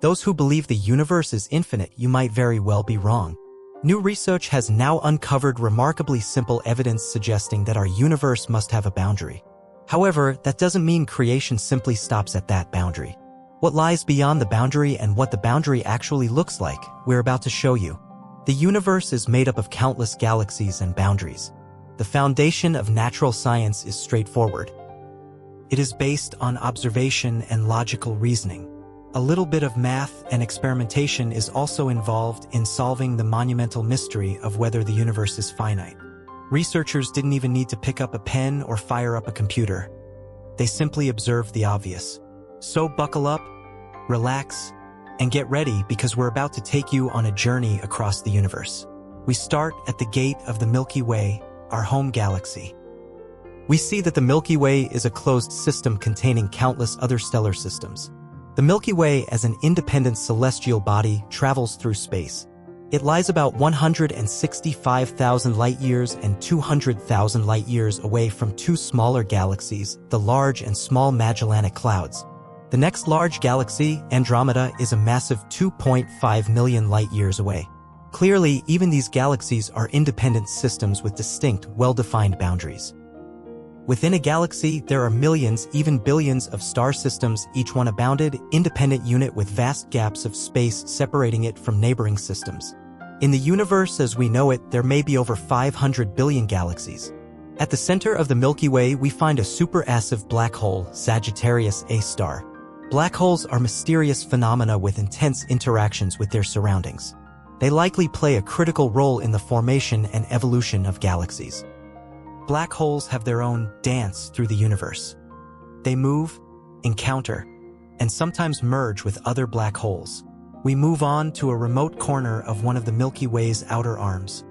Those who believe the universe is infinite, you might very well be wrong. New research has now uncovered remarkably simple evidence suggesting that our universe must have a boundary. However, that doesn't mean creation simply stops at that boundary. What lies beyond the boundary and what the boundary actually looks like, we're about to show you. The universe is made up of countless galaxies and boundaries. The foundation of natural science is straightforward. It is based on observation and logical reasoning. A little bit of math and experimentation is also involved in solving the monumental mystery of whether the universe is finite. Researchers didn't even need to pick up a pen or fire up a computer. They simply observed the obvious. So buckle up, relax, and get ready because we're about to take you on a journey across the universe. We start at the gate of the Milky Way, our home galaxy. We see that the Milky Way is a closed system containing countless other stellar systems. The Milky Way, as an independent celestial body, travels through space. It lies about 165,000 light-years and 200,000 light-years away from two smaller galaxies, the Large and Small Magellanic Clouds. The next large galaxy, Andromeda, is a massive 2.5 million light-years away. Clearly, even these galaxies are independent systems with distinct, well-defined boundaries. Within a galaxy, there are millions, even billions of star systems, each one a bounded, independent unit with vast gaps of space separating it from neighboring systems. In the universe as we know it, there may be over 500 billion galaxies. At the center of the Milky Way, we find a supermassive black hole, Sagittarius A star. Black holes are mysterious phenomena with intense interactions with their surroundings. They likely play a critical role in the formation and evolution of galaxies. Black holes have their own dance through the universe. They move, encounter, and sometimes merge with other black holes. We move on to a remote corner of one of the Milky Way's outer arms,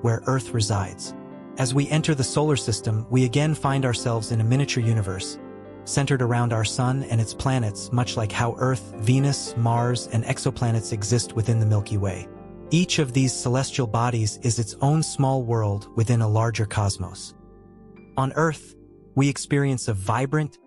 where Earth resides. As we enter the solar system, we again find ourselves in a miniature universe, centered around our Sun and its planets, much like how Earth, Venus, Mars, and exoplanets exist within the Milky Way. Each of these celestial bodies is its own small world within a larger cosmos. On Earth, we experience a vibrant,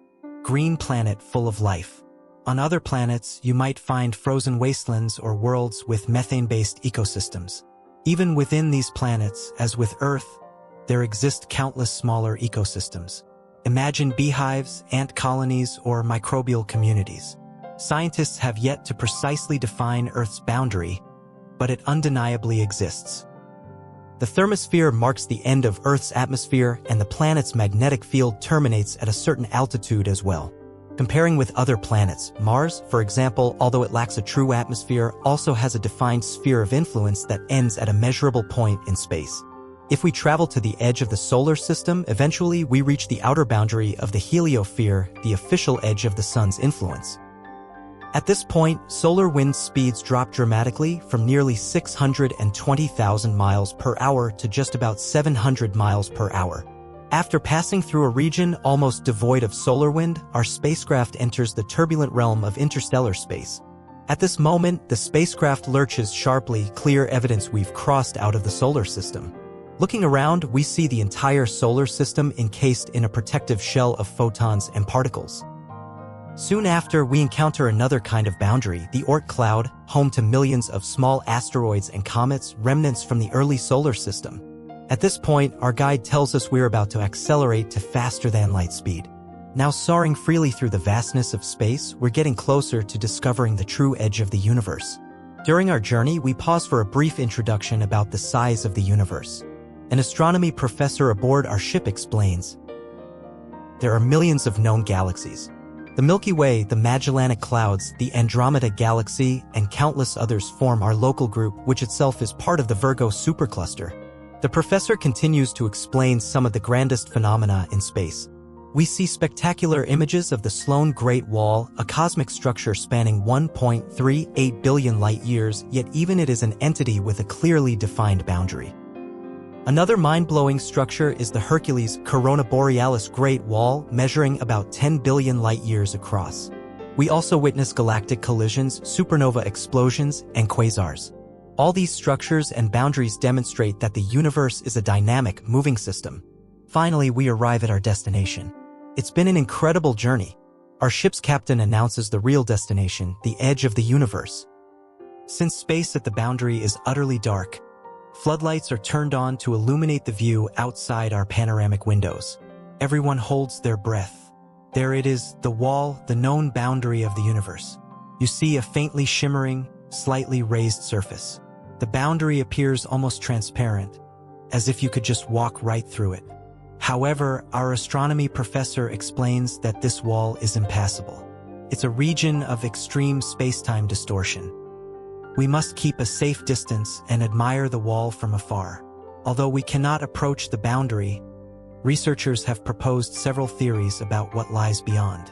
green planet full of life. On other planets, you might find frozen wastelands or worlds with methane-based ecosystems. Even within these planets, as with Earth, there exist countless smaller ecosystems. Imagine beehives, ant colonies, or microbial communities. Scientists have yet to precisely define Earth's boundary, but it undeniably exists. The thermosphere marks the end of Earth's atmosphere, and the planet's magnetic field terminates at a certain altitude as well. Comparing with other planets, Mars, for example, although it lacks a true atmosphere, also has a defined sphere of influence that ends at a measurable point in space. If we travel to the edge of the solar system, eventually we reach the outer boundary of the heliosphere, the official edge of the Sun's influence. At this point, solar wind speeds drop dramatically from nearly 620,000 miles per hour to just about 700 miles per hour. After passing through a region almost devoid of solar wind, our spacecraft enters the turbulent realm of interstellar space. At this moment, the spacecraft lurches sharply, clear evidence we've crossed out of the solar system. Looking around, we see the entire solar system encased in a protective shell of photons and particles. Soon after, we encounter another kind of boundary, the Oort cloud, home to millions of small asteroids and comets, remnants from the early solar system. At this point, our guide tells us we're about to accelerate to faster than light speed. Now soaring freely through the vastness of space, we're getting closer to discovering the true edge of the universe. During our journey, we pause for a brief introduction about the size of the universe. An astronomy professor aboard our ship explains, there are millions of known galaxies. The Milky Way, the Magellanic Clouds, the Andromeda Galaxy, and countless others form our local group, which itself is part of the Virgo supercluster. The professor continues to explain some of the grandest phenomena in space. We see spectacular images of the Sloan Great Wall, a cosmic structure spanning 1.38 billion light-years, yet even it is an entity with a clearly defined boundary. Another mind-blowing structure is the Hercules Corona Borealis Great Wall, measuring about 10 billion light-years across. We also witness galactic collisions, supernova explosions, and quasars. All these structures and boundaries demonstrate that the universe is a dynamic, moving system. Finally, we arrive at our destination. It's been an incredible journey. Our ship's captain announces the real destination, the edge of the universe. Since space at the boundary is utterly dark, floodlights are turned on to illuminate the view outside our panoramic windows. Everyone holds their breath. There it is, the wall, the known boundary of the universe. You see a faintly shimmering, slightly raised surface. The boundary appears almost transparent, as if you could just walk right through it. However, our astronomy professor explains that this wall is impassable. It's a region of extreme space-time distortion. We must keep a safe distance and admire the wall from afar. Although we cannot approach the boundary, researchers have proposed several theories about what lies beyond.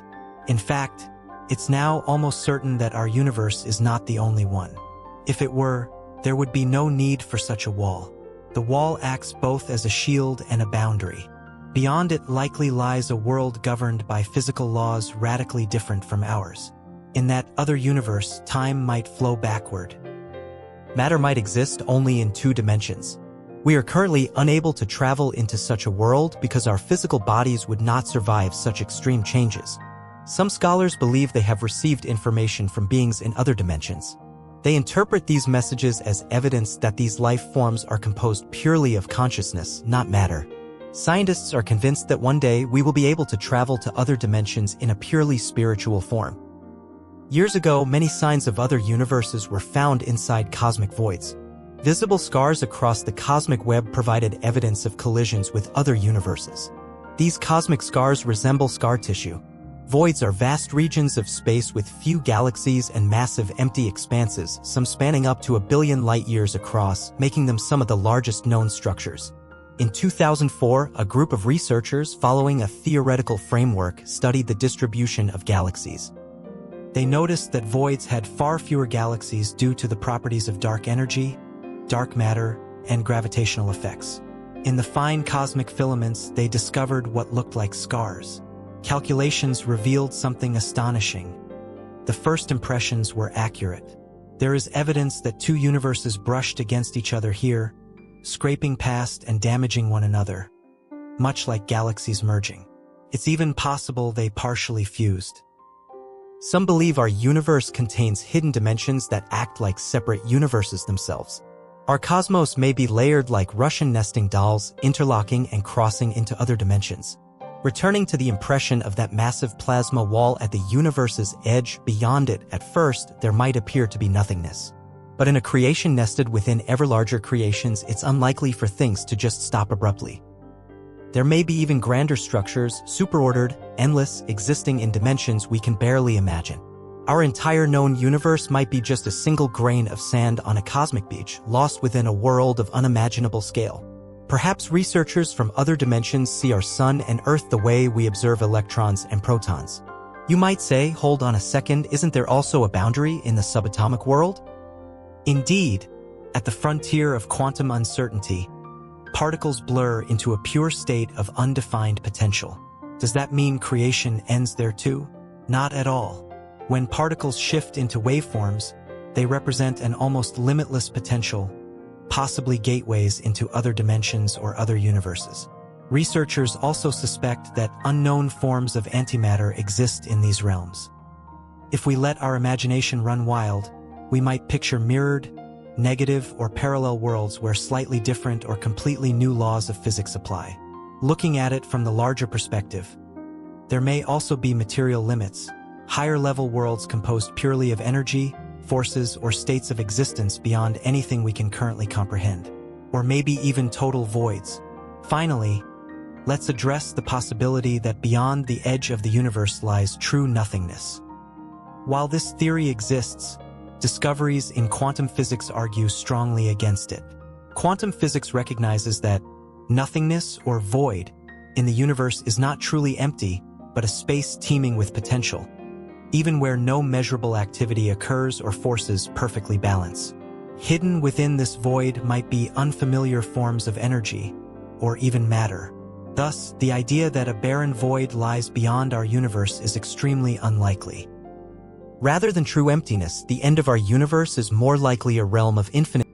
In fact, it's now almost certain that our universe is not the only one. If it were, there would be no need for such a wall. The wall acts both as a shield and a boundary. Beyond it likely lies a world governed by physical laws radically different from ours. In that other universe, time might flow backward. Matter might exist only in 2 dimensions. We are currently unable to travel into such a world because our physical bodies would not survive such extreme changes. Some scholars believe they have received information from beings in other dimensions. They interpret these messages as evidence that these life forms are composed purely of consciousness, not matter. Scientists are convinced that one day we will be able to travel to other dimensions in a purely spiritual form. Years ago, many signs of other universes were found inside cosmic voids. Visible scars across the cosmic web provided evidence of collisions with other universes. These cosmic scars resemble scar tissue. Voids are vast regions of space with few galaxies and massive empty expanses, some spanning up to 1 billion light-years across, making them some of the largest known structures. In 2004, a group of researchers following a theoretical framework studied the distribution of galaxies. They noticed that voids had far fewer galaxies due to the properties of dark energy, dark matter, and gravitational effects. In the fine cosmic filaments, they discovered what looked like scars. Calculations revealed something astonishing. The first impressions were accurate. There is evidence that 2 universes brushed against each other here, scraping past and damaging one another, much like galaxies merging. It's even possible they partially fused. Some believe our universe contains hidden dimensions that act like separate universes themselves. Our cosmos may be layered like Russian nesting dolls, interlocking and crossing into other dimensions. Returning to the impression of that massive plasma wall at the universe's edge, beyond it, at first, there might appear to be nothingness. But in a creation nested within ever larger creations, it's unlikely for things to just stop abruptly. There may be even grander structures, superordered, endless, existing in dimensions we can barely imagine. Our entire known universe might be just a single grain of sand on a cosmic beach, lost within a world of unimaginable scale. Perhaps researchers from other dimensions see our sun and Earth the way we observe electrons and protons. You might say, hold on a second, isn't there also a boundary in the subatomic world? Indeed, at the frontier of quantum uncertainty, particles blur into a pure state of undefined potential. Does that mean creation ends there too? Not at all. When particles shift into waveforms, they represent an almost limitless potential, possibly gateways into other dimensions or other universes. Researchers also suspect that unknown forms of antimatter exist in these realms. If we let our imagination run wild, we might picture mirrored, negative, or parallel worlds where slightly different or completely new laws of physics apply. Looking at it from the larger perspective, there may also be material limits, higher-level worlds composed purely of energy, forces, or states of existence beyond anything we can currently comprehend, or maybe even total voids. Finally, let's address the possibility that beyond the edge of the universe lies true nothingness. While this theory exists, discoveries in quantum physics argue strongly against it. Quantum physics recognizes that nothingness or void in the universe is not truly empty, but a space teeming with potential, even where no measurable activity occurs or forces perfectly balance. Hidden within this void might be unfamiliar forms of energy, or even matter. Thus, the idea that a barren void lies beyond our universe is extremely unlikely. Rather than true emptiness, the end of our universe is more likely a realm of infinite